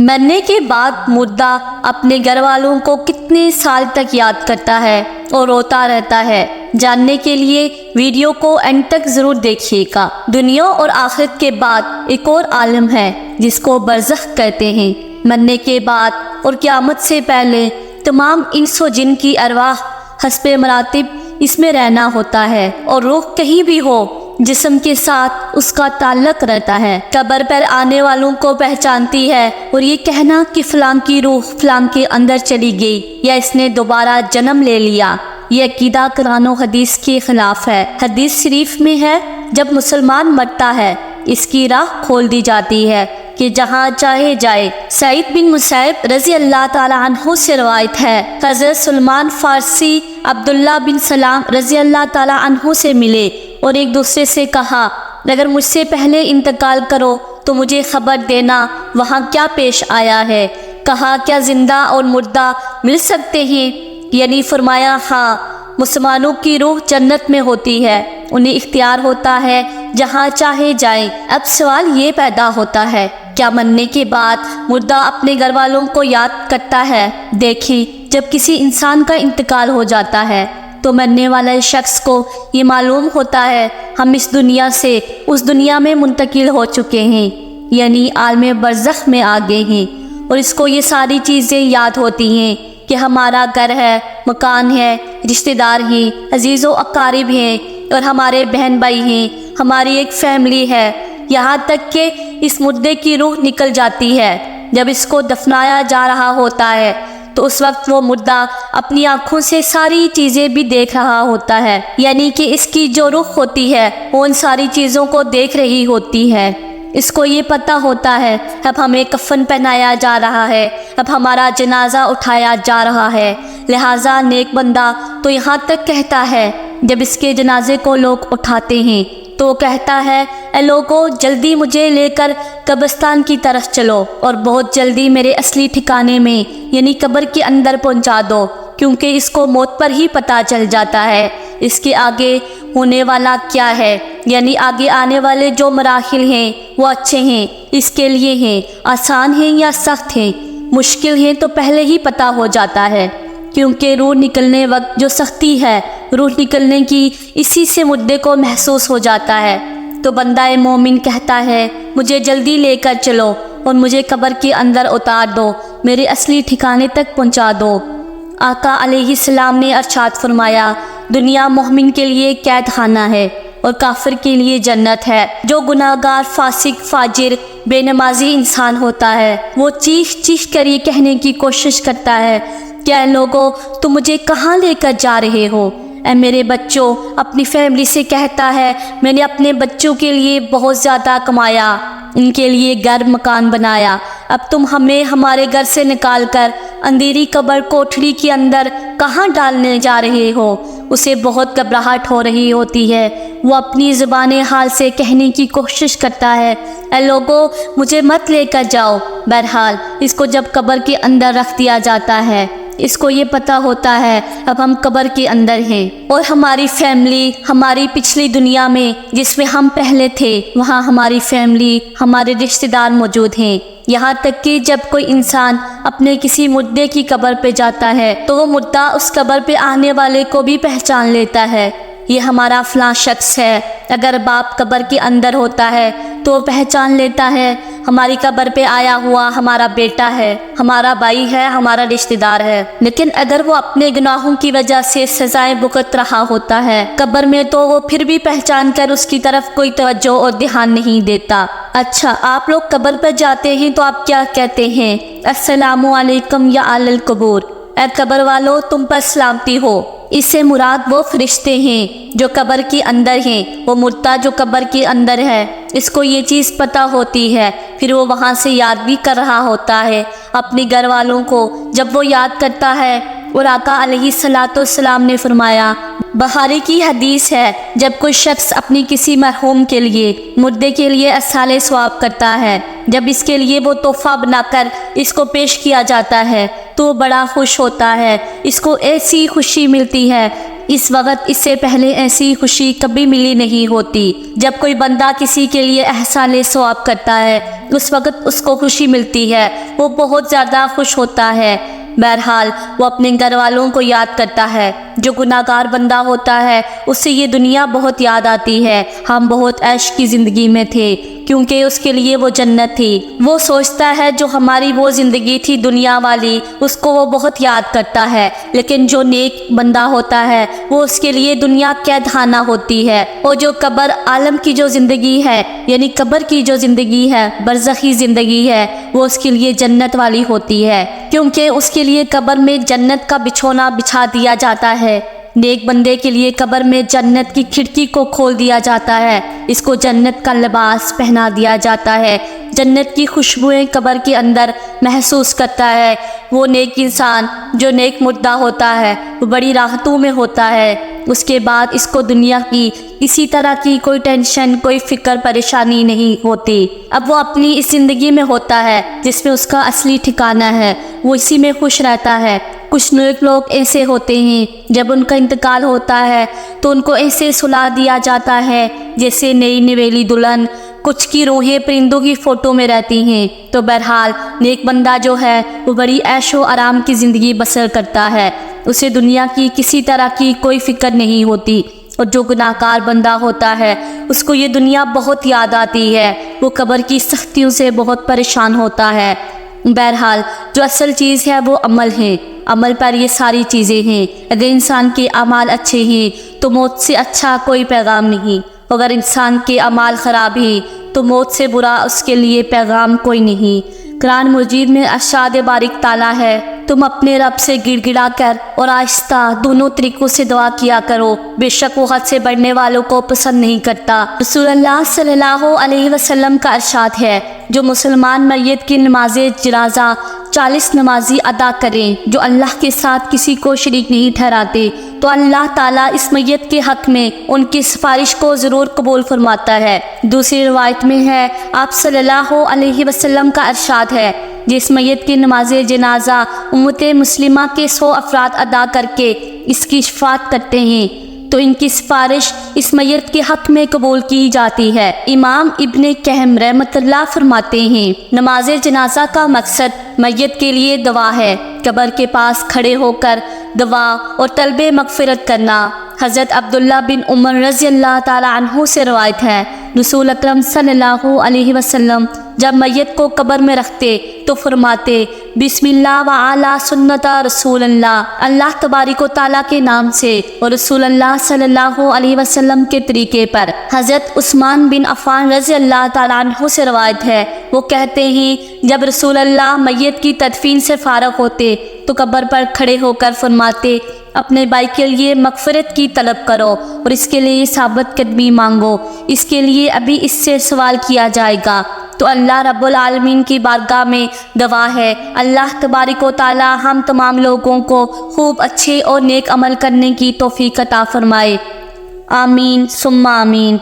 مرنے کے بعد مردہ اپنے گھر والوں کو کتنے سال تک یاد کرتا ہے اور روتا رہتا ہے؟ جاننے کے لیے ویڈیو کو اینڈ تک ضرور دیکھیے گا۔ دنیا اور آخرت کے بعد ایک اور عالم ہے جس کو برزخ کہتے ہیں۔ مرنے کے بعد اور قیامت سے پہلے تمام انس و جن کی ارواح حسب مراتب اس میں رہنا ہوتا ہے، اور روح کہیں بھی ہو جسم کے ساتھ اس کا تعلق رہتا ہے۔ قبر پر آنے والوں کو پہچانتی ہے، اور یہ کہنا کہ فلاں کی روح فلاں کے اندر چلی گئی یا اس نے دوبارہ جنم لے لیا، یہ عقیدہ قرآن و حدیث کے خلاف ہے۔ حدیث شریف میں ہے، جب مسلمان مرتا ہے اس کی راہ کھول دی جاتی ہے کہ جہاں چاہے جائے۔ سعید بن مسیب رضی اللہ تعالی عنہ سے روایت ہے، حضرت سلمان فارسی عبداللہ بن سلام رضی اللہ تعالی عنہ سے ملے اور ایک دوسرے سے کہا، اگر مجھ سے پہلے انتقال کرو تو مجھے خبر دینا وہاں کیا پیش آیا ہے۔ کہا، کیا زندہ اور مردہ مل سکتے ہیں؟ یعنی فرمایا، ہاں، مسلمانوں کی روح جنت میں ہوتی ہے، انہیں اختیار ہوتا ہے جہاں چاہے جائیں۔ اب سوال یہ پیدا ہوتا ہے، کیا مرنے کے بعد مردہ اپنے گھر والوں کو یاد کرتا ہے؟ دیکھیں، جب کسی انسان کا انتقال ہو جاتا ہے تو مرنے والے شخص کو یہ معلوم ہوتا ہے ہم اس دنیا سے اس دنیا میں منتقل ہو چکے ہیں، یعنی عالم برزخ میں آ گئے ہیں، اور اس کو یہ ساری چیزیں یاد ہوتی ہیں کہ ہمارا گھر ہے، مکان ہے، رشتہ دار ہیں، عزیز و اقارب ہیں، اور ہمارے بہن بھائی ہیں، ہماری ایک فیملی ہے، یہاں تک کہ اس مردے کی روح نکل جاتی ہے۔ جب اس کو دفنایا جا رہا ہوتا ہے تو اس وقت وہ مردہ اپنی آنکھوں سے ساری چیزیں بھی دیکھ رہا ہوتا ہے، یعنی کہ اس کی جو روح ہوتی ہے وہ ان ساری چیزوں کو دیکھ رہی ہوتی ہے۔ اس کو یہ پتہ ہوتا ہے اب ہمیں کفن پہنایا جا رہا ہے، اب ہمارا جنازہ اٹھایا جا رہا ہے، لہٰذا نیک بندہ تو یہاں تک کہتا ہے جب اس کے جنازے کو لوگ اٹھاتے ہیں تو کہتا ہے، اے لوگو، جلدی مجھے لے کر قبرستان کی طرف چلو اور بہت جلدی میرے اصلی ٹھکانے میں یعنی قبر کے اندر پہنچا دو، کیونکہ اس کو موت پر ہی پتہ چل جاتا ہے اس کے آگے ہونے والا کیا ہے، یعنی آگے آنے والے جو مراحل ہیں وہ اچھے ہیں اس کے لیے ہیں، آسان ہیں یا سخت ہیں، مشکل ہیں تو پہلے ہی پتہ ہو جاتا ہے، کیونکہ روح نکلنے وقت جو سختی ہے روح نکلنے کی اسی سے مردے کو محسوس ہو جاتا ہے۔ تو بندہ مومن کہتا ہے، مجھے جلدی لے کر چلو اور مجھے قبر کے اندر اتار دو، میرے اصلی ٹھکانے تک پہنچا دو۔ آقا علیہ السلام نے ارشاد فرمایا، دنیا مومن کے لیے قید خانہ ہے اور کافر کے لیے جنت ہے۔ جو گناہگار، فاسق، فاجر، بے نمازی انسان ہوتا ہے وہ چیخ چیخ کر یہ کہنے کی کوشش کرتا ہے کہ اے لوگو، تم مجھے کہاں لے کر جا رہے ہو؟ اے میرے بچوں، اپنی فیملی سے کہتا ہے، میں نے اپنے بچوں کے لیے بہت زیادہ کمایا، ان کے لیے گھر مکان بنایا، اب تم ہمیں ہمارے گھر سے نکال کر اندھیری قبر کوٹھڑی کے اندر کہاں ڈالنے جا رہے ہو؟ اسے بہت گھبراہٹ ہو رہی ہوتی ہے، وہ اپنی زبان حال سے کہنے کی کوشش کرتا ہے، اے لوگو، مجھے مت لے کر جاؤ۔ بہرحال اس کو جب قبر کے اندر رکھ دیا جاتا ہے، اس کو یہ پتہ ہوتا ہے اب ہم قبر کے اندر ہیں، اور ہماری فیملی ہماری پچھلی دنیا میں جس میں ہم پہلے تھے وہاں ہماری فیملی، ہمارے رشتہ دار موجود ہیں، یہاں تک کہ جب کوئی انسان اپنے کسی مردے کی قبر پہ جاتا ہے تو وہ مردہ اس قبر پہ آنے والے کو بھی پہچان لیتا ہے، یہ ہمارا فلاں شخص ہے۔ اگر باپ قبر کے اندر ہوتا ہے تو وہ پہچان لیتا ہے ہماری قبر پہ آیا ہوا ہمارا بیٹا ہے، ہمارا بھائی ہے، ہمارا رشتہ دار ہے۔ لیکن اگر وہ اپنے گناہوں کی وجہ سے سزائیں بھگت رہا ہوتا ہے قبر میں تو وہ پھر بھی پہچان کر اس کی طرف کوئی توجہ اور دھیان نہیں دیتا۔ اچھا، آپ لوگ قبر پر جاتے ہیں تو آپ کیا کہتے ہیں؟ السلام علیکم یا اہل القبور، اے قبر والو تم پر سلامتی ہو۔ اس سے مراد وہ فرشتے ہیں جو قبر کے اندر ہیں، وہ مردہ جو قبر کے اندر ہے اس کو یہ چیز پتہ ہوتی ہے، پھر وہ وہاں سے یاد بھی کر رہا ہوتا ہے اپنے گھر والوں کو۔ جب وہ یاد کرتا ہے، اور آقا علیہ الصلوۃ والسلام نے فرمایا، بخاری کی حدیث ہے، جب کوئی شخص اپنی کسی مرحوم کے لیے، مردے کے لیے اصحال ثواب کرتا ہے، جب اس کے لیے وہ تحفہ بنا کر اس کو پیش کیا جاتا ہے تو وہ بڑا خوش ہوتا ہے، اس کو ایسی خوشی ملتی ہے اس وقت اس سے پہلے ایسی خوشی کبھی ملی نہیں ہوتی۔ جب کوئی بندہ کسی کے لیے احسان ثواب کرتا ہے اس وقت اس کو خوشی ملتی ہے، وہ بہت زیادہ خوش ہوتا ہے۔ بہرحال وہ اپنے گھر والوں کو یاد کرتا ہے۔ جو گناہ گار بندہ ہوتا ہے اس سے یہ دنیا بہت یاد آتی ہے۔ ہم بہت عیش کی زندگی میں تھے کیونکہ اس کے لیے وہ جنت تھی۔ وہ سوچتا ہے جو ہماری وہ زندگی تھی دنیا والی اس کو وہ بہت یاد کرتا ہے، لیکن جو نیک بندہ ہوتا ہے وہ اس کے لیے دنیا قید خانہ ہوتی ہے۔ اور جو قبر عالم کی جو زندگی ہے یعنی قبر کی جو زندگی ہے، برزخی زندگی ہے، وہ اس کے لیے جنت والی ہوتی ہے، کیونکہ اس کے لیے قبر میں جنت کا بچھونا بچھا دیا جاتا ہے۔ نیک بندے کے لیے قبر میں جنت کی کھڑکی کو کھول دیا جاتا ہے، اس کو جنت کا لباس پہنا دیا جاتا ہے، جنت کی خوشبوئیں قبر کے اندر محسوس کرتا ہے۔ وہ نیک انسان جو نیک مردہ ہوتا ہے وہ بڑی راحتوں میں ہوتا ہے۔ اس کے بعد اس کو دنیا کی اسی طرح کی کوئی ٹینشن، کوئی فکر پریشانی نہیں ہوتی۔ اب وہ اپنی اس زندگی میں ہوتا ہے جس میں اس کا اصلی ٹھکانہ ہے، وہ اسی میں خوش رہتا ہے۔ کچھ نیک لوگ ایسے ہوتے ہیں جب ان کا انتقال ہوتا ہے تو ان کو ایسے سلا دیا جاتا ہے جیسے نئی نویلی دلہن۔ کچھ کی روحیں پرندوں کی فوٹو میں رہتی ہیں۔ تو بہرحال نیک بندہ جو ہے وہ بڑی عیش و آرام کی زندگی بسر کرتا ہے، اسے دنیا کی کسی طرح کی کوئی فکر نہیں ہوتی۔ اور جو گناہ گار بندہ ہوتا ہے اس کو یہ دنیا بہت یاد آتی ہے، وہ قبر کی سختیوں سے بہت پریشان ہوتا ہے۔ بہرحال جو اصل چیز ہے وہ عمل ہے، عمل پر یہ ساری چیزیں ہیں۔ اگر انسان کے اعمال اچھے ہیں تو موت سے اچھا کوئی پیغام نہیں، اگر انسان کے اعمال خراب ہیں تو موت سے برا اس کے لیے پیغام کوئی نہیں۔ قرآن مجید میں ارشاد بارک تعالیٰ ہے، تم اپنے رب سے گڑ گڑا کر اور آہستہ دونوں طریقوں سے دعا کیا کرو، بے شک وہ حد سے بڑھنے والوں کو پسند نہیں کرتا۔ رسول اللہ صلی اللہ علیہ وسلم کا ارشاد ہے، جو مسلمان میت کی نماز جنازہ 40 نمازی ادا کریں جو اللہ کے ساتھ کسی کو شریک نہیں ٹھہراتے تو اللہ تعالیٰ اس میت کے حق میں ان کی سفارش کو ضرور قبول فرماتا ہے۔ دوسری روایت میں ہے، آپ صلی اللہ علیہ وسلم کا ارشاد ہے، جس میت کی نماز جنازہ امت مسلمہ کے 100 افراد ادا کر کے اس کی شفاعت کرتے ہیں تو ان کی سفارش اس میت کے حق میں قبول کی جاتی ہے۔ امام ابن قیم رحمۃ اللہ فرماتے ہیں، نماز جنازہ کا مقصد میت کے لیے دعا ہے، قبر کے پاس کھڑے ہو کر دعا اور طلب مغفرت کرنا۔ حضرت عبداللہ بن عمر رضی اللہ تعالی عنہ سے روایت ہے، رسول اکرم صلی اللہ علیہ وسلم جب میت کو قبر میں رکھتے تو فرماتے، بسم اللہ وعلی سنت رسول اللہ، اللہ تبارک و تعالیٰ کے نام سے اور رسول اللہ صلی اللہ علیہ وسلم کے طریقے پر۔ حضرت عثمان بن عفان رضی اللہ تعالیٰ عنہ سے روایت ہے، وہ کہتے ہیں جب رسول اللہ میت کی تدفین سے فارغ ہوتے تو قبر پر کھڑے ہو کر فرماتے، اپنے بھائی کے لیے مغفرت کی طلب کرو اور اس کے لیے ثابت قدمی مانگو، اس کے لیے ابھی اس سے سوال کیا جائے گا۔ تو اللہ رب العالمین کی بارگاہ میں دعا ہے، اللہ تبارک و تعالی ہم تمام لوگوں کو خوب اچھے اور نیک عمل کرنے کی توفیق عطا فرمائے۔ آمین ثم آمین۔